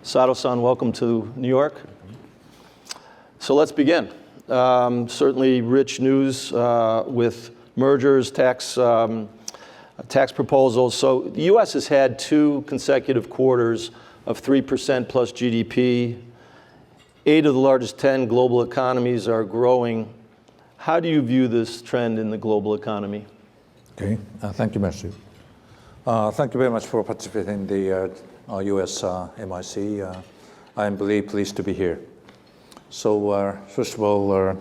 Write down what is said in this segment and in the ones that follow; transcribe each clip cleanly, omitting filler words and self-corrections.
Sato-san, welcome to New York. So let's begin. Certainly rich news with mergers, tax proposals. So the U.S. has had 2 consecutive quarters of 3% plus GDP. 8 of the largest 10 global economies are growing. How do you view this trend in the global economy? Okay, thank you, Matthew. Thank you very much for participating in the U.S. MIC. I'm really pleased to be here. So first of all,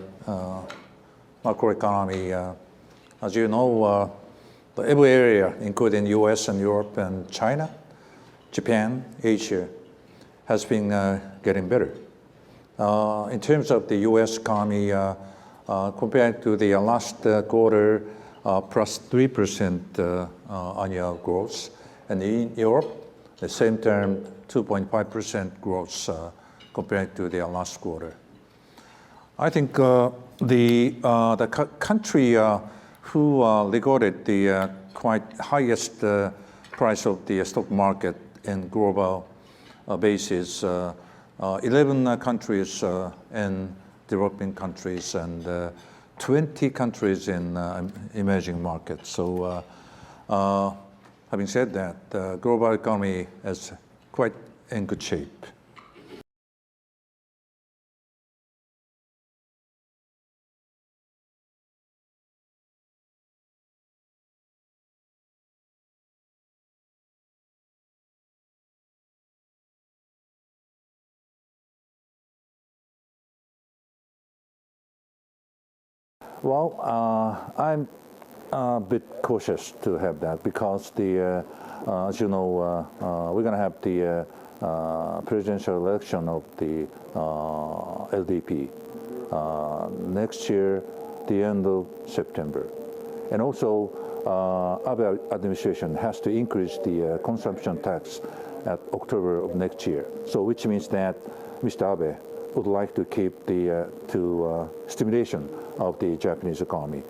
macroeconomy, as you know, every area, including U.S. and Europe and China, Japan, Asia, has been getting better. In terms of the U.S. economy, compared to the last quarter, plus 3% annual growth, and in Europe, the same term, 2.5% growth compared to the last quarter. I think the country who recorded the quite highest price of the stock market in global basis, 11 countries in developing countries and 20 countries in emerging markets. So having said that, the global economy is quite in good shape. Well, I'm a bit cautious to have that because as you know, we're going to have the presidential election of the LDP next year, the end of September. And also, Abe administration has to increase the consumption tax at October of next year. So which means that Mr. Abe would like to keep the stimulation of the Japanese economy.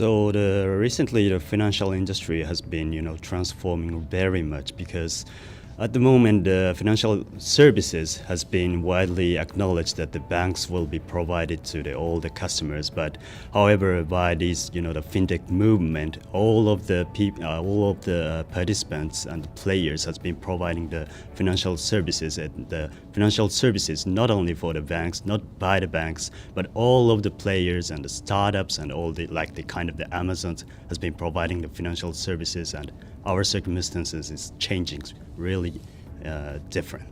So recently the financial industry has been, transforming very much because at the moment the financial services has been widely acknowledged that the banks will be provided to all the customers. But however, by this, the fintech movement, all of the participants and the players has been providing the financial services, and the financial services not only for the banks, not by the banks, but all of the players and the startups and all the kind of the Amazons has been providing the financial services, and our circumstances is changing really different.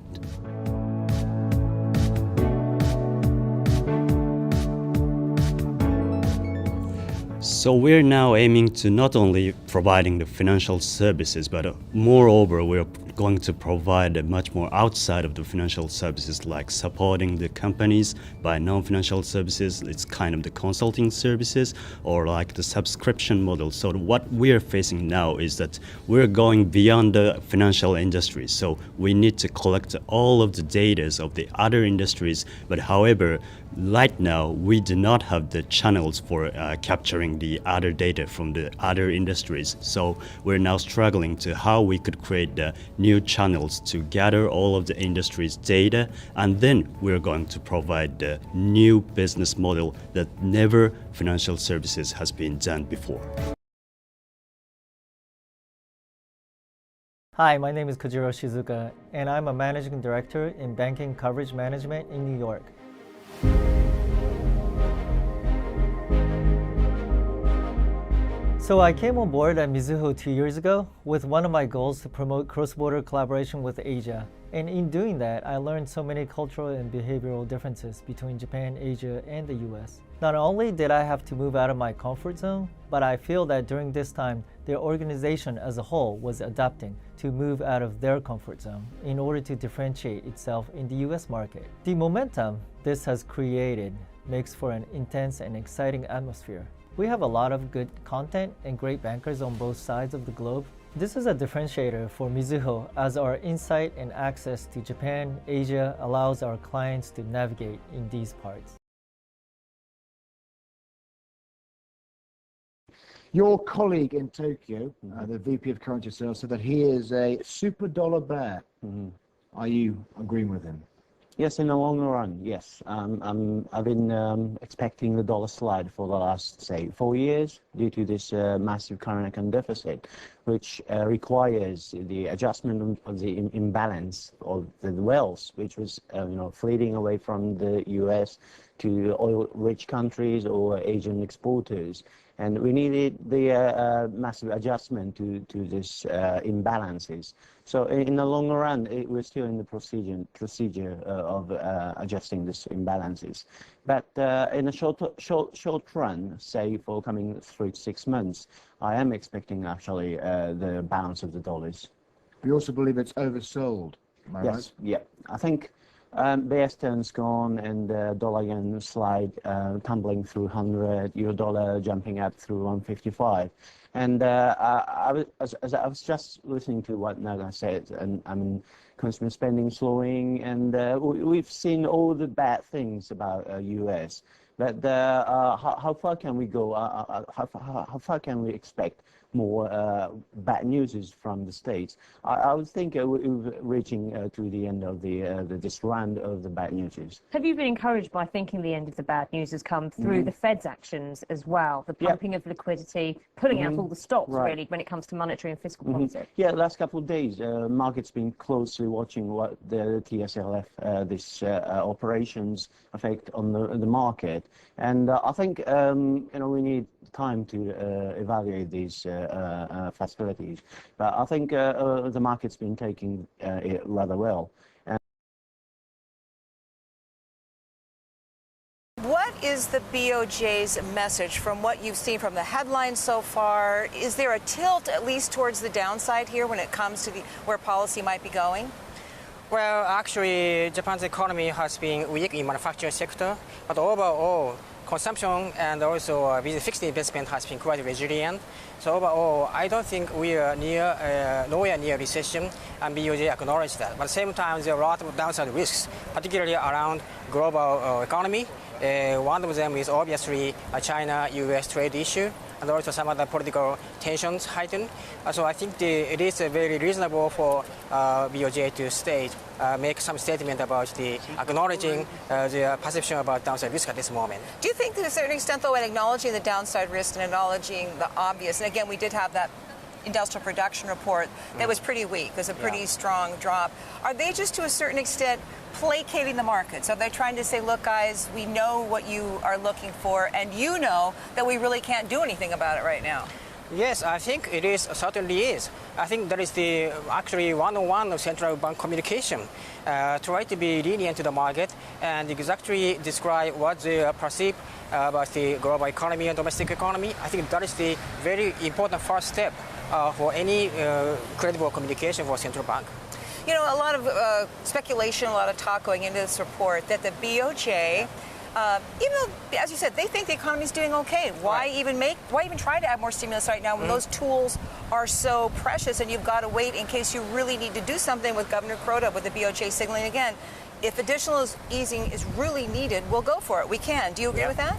So we're now aiming to not only providing the financial services, but moreover, we're going to provide much more outside of the financial services, like supporting the companies by non-financial services. It's kind of the consulting services or like the subscription model. So what we're facing now is that we're going beyond the financial industry. So we need to collect all of the data of the other industries. But however, right now we do not have the channels for capturing the other data from the other industries. So we're now struggling to how we could create the new channels to gather all of the industry's data, and then we're going to provide the new business model that never financial services has been done before. Hi, my name is Kojiro Shizuka, and I'm a Managing Director in Banking Coverage Management in New York. So I came on board at Mizuho 2 years ago with one of my goals to promote cross-border collaboration with Asia. And in doing that, I learned so many cultural and behavioral differences between Japan, Asia, and the US. Not only did I have to move out of my comfort zone, but I feel that during this time, the organization as a whole was adapting to move out of their comfort zone in order to differentiate itself in the US market. The momentum this has created makes for an intense and exciting atmosphere. We have a lot of good content and great bankers on both sides of the globe. This is a differentiator for Mizuho, as our insight and access to Japan, Asia allows our clients to navigate in these parts. Your colleague in Tokyo, the VP of Currency Sales, said that he is a super dollar bear. Are you agreeing with him? Yes, in the long run, yes. I've been expecting the dollar slide for the last, say, 4 years due to this massive current account deficit, which requires the adjustment of the imbalance of the wealth, which was fleeing away from the US to oil-rich countries or Asian exporters. And we needed the massive adjustment to this imbalances. So in the long run, we're still in the procedure of adjusting this imbalances. But in a short run, say for coming 3 to 6 months, I am expecting actually the balance of the dollars. You also believe it's oversold, am I right? Yes, yeah. I think bear stearns gone and dollar yen slide tumbling through 100, euro dollar jumping up through 155. And I was just listening to what Naga said, and I mean, consumer spending slowing, and we've seen all the bad things about US. But how far can we go? How far can we expect more bad news from the States? I would think we're reaching to the end of this round of the bad news. Have you been encouraged by thinking the end of the bad news has come through the Fed's actions as well, the pumping of liquidity, pulling out all the stops, really, when it comes to monetary and fiscal policy? Yeah, last couple of days, market's been closely watching what the TSLF, this operations effect on the market. And I think we need time to evaluate these facilities. But I think the market's been taking it rather well. What is the BOJ's message from what you've seen from the headlines so far? Is there a tilt at least towards the downside here when it comes to where policy might be going? Well, actually, Japan's economy has been weak in manufacturing sector, but overall, consumption and also fixed investment has been quite resilient. So overall, I don't think we are nowhere near recession, and BOJ acknowledged that. But at the same time, there are a lot of downside risks, particularly around global economy. One of them is obviously a China-US trade issue, and also some other political tensions heightened. So I think it is very reasonable for BOJ to make some statement about the acknowledging the perception about downside risk at this moment. Do you think to a certain extent, though, in acknowledging the downside risk and acknowledging the obvious, and again, we did have that industrial production report that was pretty weak, there's a pretty strong drop. Are they just to a certain extent placating the markets? Are they trying to say, look, guys, we know what you are looking for, and you know that we really can't do anything about it right now? Yes, I think it is, certainly is. I think that is the actually one-on-one of central bank communication. Try to be lenient to the market and exactly describe what they perceive about the global economy and domestic economy. I think that is the very important first step for any credible communication for central bank. You know, a lot of speculation, a lot of talk going into this report that the BOJ, even though, as you said, they think the economy is doing okay. Why even try to add more stimulus right now when those tools are so precious and you've got to wait in case you really need to do something with Governor Crota, with the BOJ signaling again. If additional easing is really needed, we'll go for it. We can. Do you agree with that?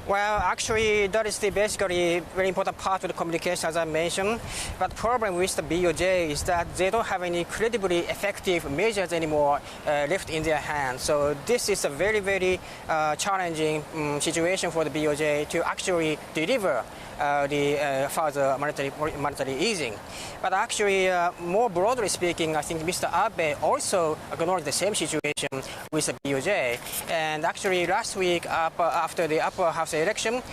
Well, actually, that is the basically very important part of the communication, as I mentioned. But the problem with the BOJ is that they don't have any credibly effective measures anymore left in their hands. So this is a very, very challenging situation for the BOJ to actually deliver the further monetary easing. But actually, more broadly speaking, I think Mr. Abe also acknowledged the same situation with the BOJ. And actually, last week, after the upper house election.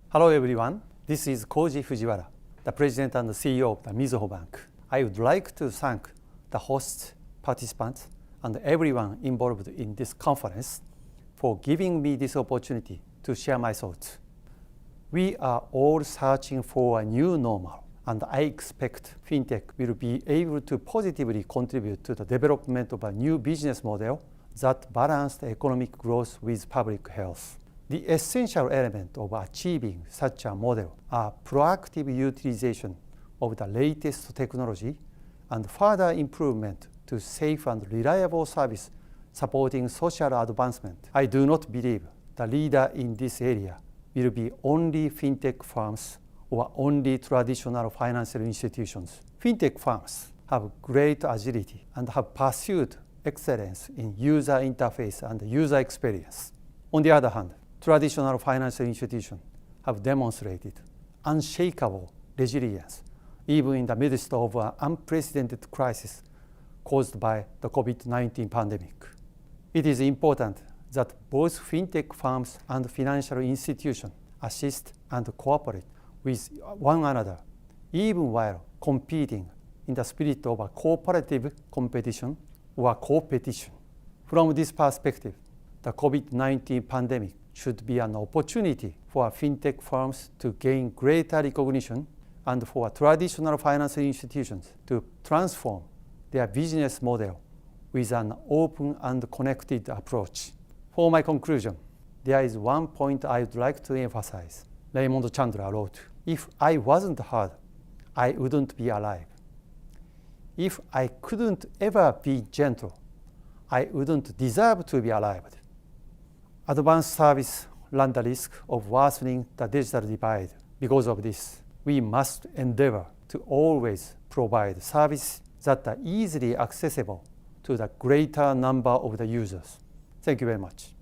Hello everyone, this is Koji Fujiwara, the President and CEO of the Miずほ Bank. I would like to thank the hosts, participants, and everyone involved in this conference for giving me this opportunity to share my thoughts. We are all searching for a new normal, and I expect FinTech will be able to positively contribute to the development of a new business model that balances economic growth with public health. The essential element of achieving such a model are proactive utilization of the latest technology and further improvement to safe and reliable service supporting social advancement. I do not believe the leader in this area will be only fintech firms or only traditional financial institutions. Fintech firms have great agility and have pursued excellence in user interface and user experience. On the other hand, traditional financial institutions have demonstrated unshakable resilience even in the midst of an unprecedented crisis caused by the COVID-19 pandemic. It is important that both fintech firms and financial institutions assist and cooperate with one another, even while competing in the spirit of a cooperative competition or competition. From this perspective, the COVID-19 pandemic should be an opportunity for fintech firms to gain greater recognition and for traditional financial institutions to transform their business model with an open and connected approach. For my conclusion, there is one point I would like to emphasize. Raymond Chandler wrote, "If I wasn't hurt, I wouldn't be alive. If I couldn't ever be gentle, I wouldn't deserve to be alive." Advanced service run the risk of worsening the digital divide. Because of this, we must endeavor to always provide services that are easily accessible to the greater number of the users. Thank you very much.